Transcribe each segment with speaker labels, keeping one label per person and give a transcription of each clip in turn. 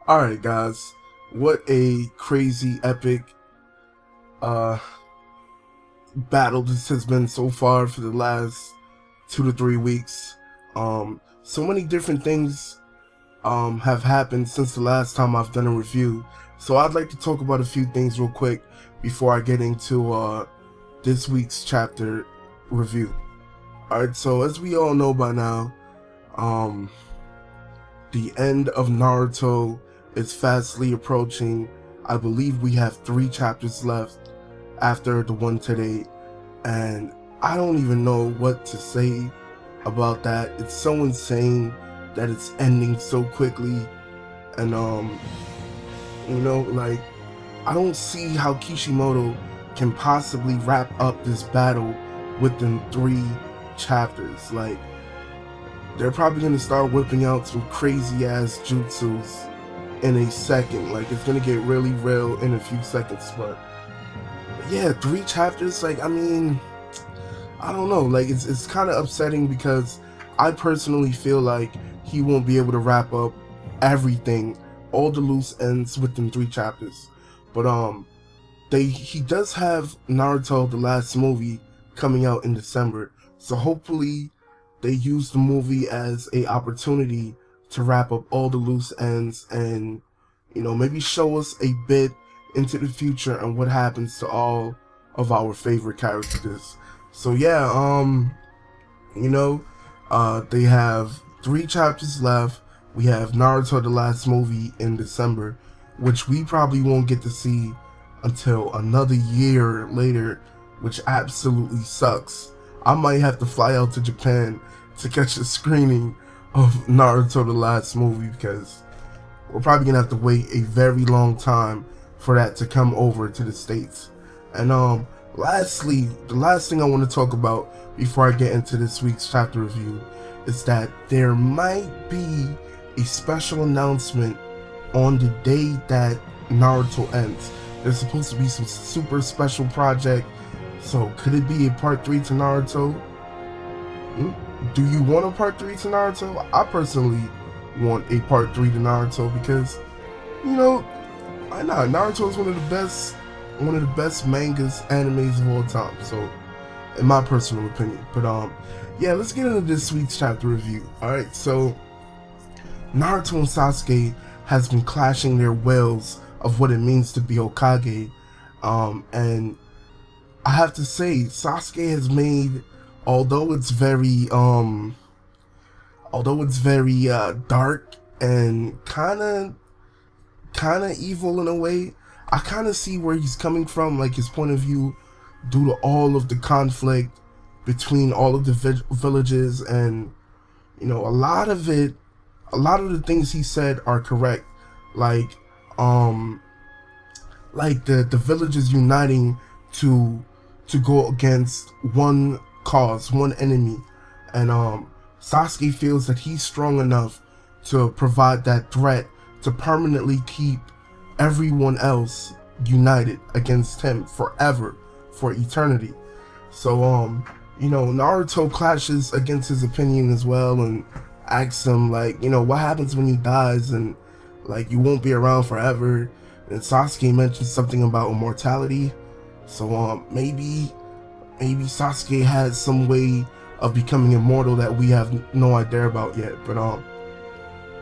Speaker 1: Alright guys, what a crazy epic uh battle this has been so far for the last 2 to 3 weeks. So many different things have happened since the last time I've done a review. So I'd like to talk about a few things real quick before I get into this week's chapter review. Alright, so as we all know by now, the end of Naruto is fastly approaching. I believe we have 3 chapters left after the one today, and I don't even know what to say about that. It's so insane that it's ending so quickly, and like, I don't see how Kishimoto can possibly wrap up this battle within 3 chapters. Like, they're probably gonna start whipping out some crazy ass jutsus in a second. Like, it's gonna get really real in a few seconds. But yeah, 3 chapters. Like, I mean, I don't know. Like, it's kind of upsetting because I personally feel like he won't be able to wrap up everything, all the loose ends within 3 chapters. But he does have Naruto the last movie coming out in December, so hopefully they use the movie as a opportunity to wrap up all the loose ends and, maybe show us a bit into the future and what happens to all of our favorite characters. So yeah, they have 3 chapters left. We have Naruto the last movie in December, which we probably won't get to see until another year later, which absolutely sucks. I might have to fly out to Japan to catch a screening of Naruto the last movie, because we're probably gonna have to wait a very long time for that to come over to the States. And lastly, the last thing I want to talk about before I get into this week's chapter review is that there might be a special announcement on the day that Naruto ends. There's supposed to be some super special project. So could it be a part 3 to Naruto? Do you want a part 3 to Naruto? I personally want a part 3 to Naruto because, why not? Naruto is one of the best mangas, animes of all time. So, in my personal opinion. But yeah, let's get into this week's chapter review. Alright, so Naruto and Sasuke has been clashing their wills of what it means to be Hokage. And I have to say, Sasuke has made, although it's very dark and kind of evil in a way, I kind of see where he's coming from, like his point of view, due to all of the conflict between all of the villages, and a lot of the things he said are correct, like the villages uniting to go against one cause, one enemy, and Sasuke feels that he's strong enough to provide that threat to permanently keep everyone else united against him forever, for eternity. So Naruto clashes against his opinion as well and asks him, like, what happens when he dies, and like, you won't be around forever. And Sasuke mentions something about immortality. So maybe Sasuke has some way of becoming immortal that we have no idea about yet. But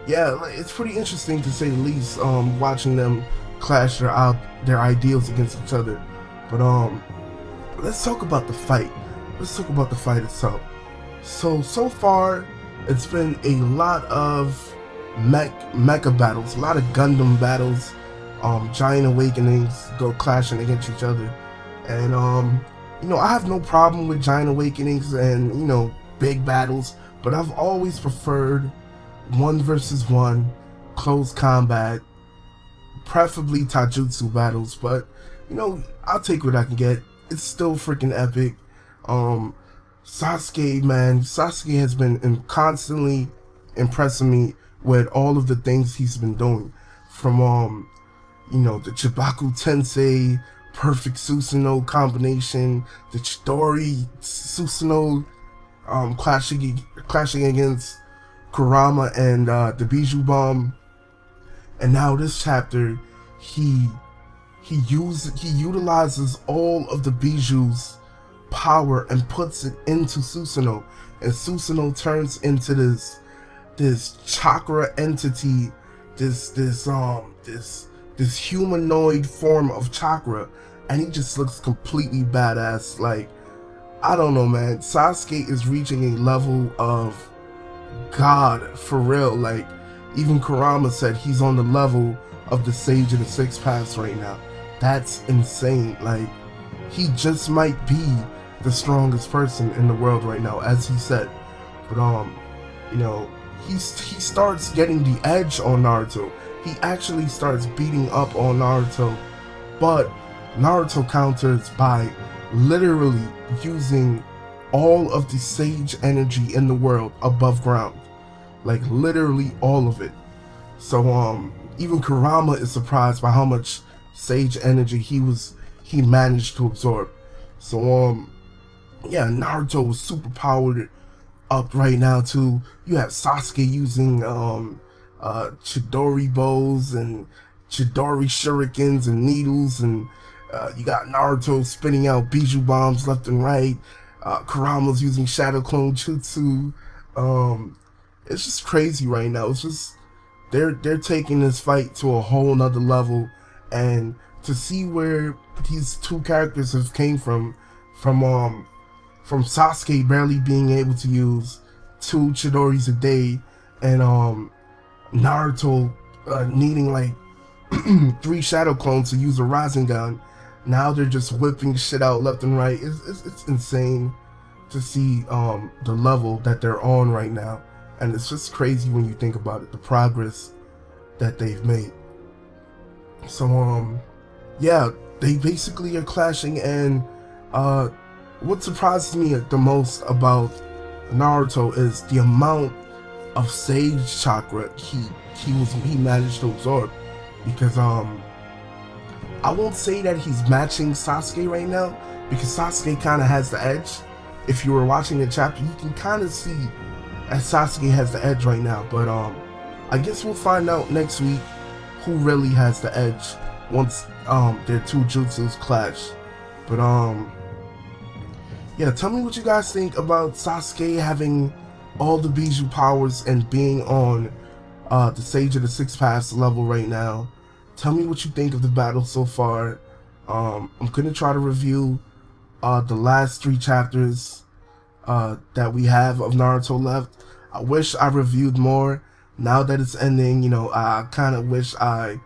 Speaker 1: yeah, it's pretty interesting to say the least, watching them clash their ideals against each other. But let's talk about the fight. Let's talk about the fight itself. So far, it's been a lot of mecha battles, a lot of Gundam battles, giant awakenings go clashing against each other. And I have no problem with giant awakenings and big battles, but I've always preferred 1 versus 1 close combat, preferably taijutsu battles. But I'll take what I can get. It's still freaking epic. Sasuke has been constantly impressing me with all of the things he's been doing, from the Chibaku Tensei perfect Susano combination, the Chidori Susano clashing against Kurama and the Bijou Bomb, And now this chapter, he utilizes all of the Bijuu's power and puts it into Susano, and Susano turns into this chakra entity, this humanoid form of chakra, and he just looks completely badass. Like, I don't know, man. Sasuke is reaching a level of God for real. Like, even Kurama said he's on the level of the Sage of the Six Paths right now. That's insane. Like, he just might be the strongest person in the world right now, as he said. But you know, he starts getting the edge on Naruto. He actually starts beating up on Naruto, but Naruto counters by literally using all of the sage energy in the world above ground. Like, literally all of it. So even Kurama is surprised by how much sage energy he managed to absorb. So yeah, Naruto is super powered up right now too. You have Sasuke using Chidori bows and Chidori shurikens and needles, and you got Naruto spitting out Biju bombs left and right. Kurama's using Shadow Clone Jutsu. It's just crazy right now. It's just they're taking this fight to a whole nother level, and to see where these two characters have came from Sasuke barely being able to use 2 Chidoris a day, and Naruto needing like 3 Shadow Clones to use a Rasengan. Now they're just whipping shit out left and right. It's insane to see the level that they're on right now, and it's just crazy when you think about it, the progress that they've made. So yeah, they basically are clashing, and what surprises me the most about Naruto is the amount of sage chakra he managed to absorb, because I won't say that he's matching Sasuke right now, because Sasuke kind of has the edge. If you were watching the chapter, you can kind of see that Sasuke has the edge right now, but I guess we'll find out next week who really has the edge once their 2 jutsus clash. But yeah, tell me what you guys think about Sasuke having all the Biju powers and being on the Sage of the Six Paths level right now. Tell me what you think of the battle so far. I'm gonna try to review the last 3 chapters that we have of Naruto left. I wish I reviewed more. Now that it's ending, you know, I kind of wish I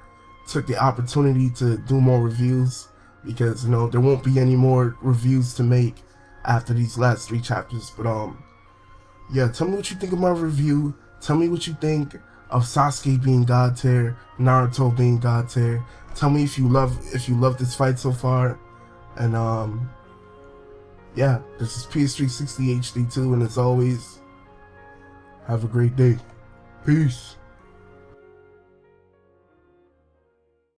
Speaker 1: took the opportunity to do more reviews, because, you know, there won't be any more reviews to make after these last 3 chapters. But yeah, tell me what you think of my review. Tell me what you think of Sasuke being God tier, Naruto being God tier. Tell me if you love this fight so far. And yeah, this is PS360 HD2, and as always, have a great day. Peace.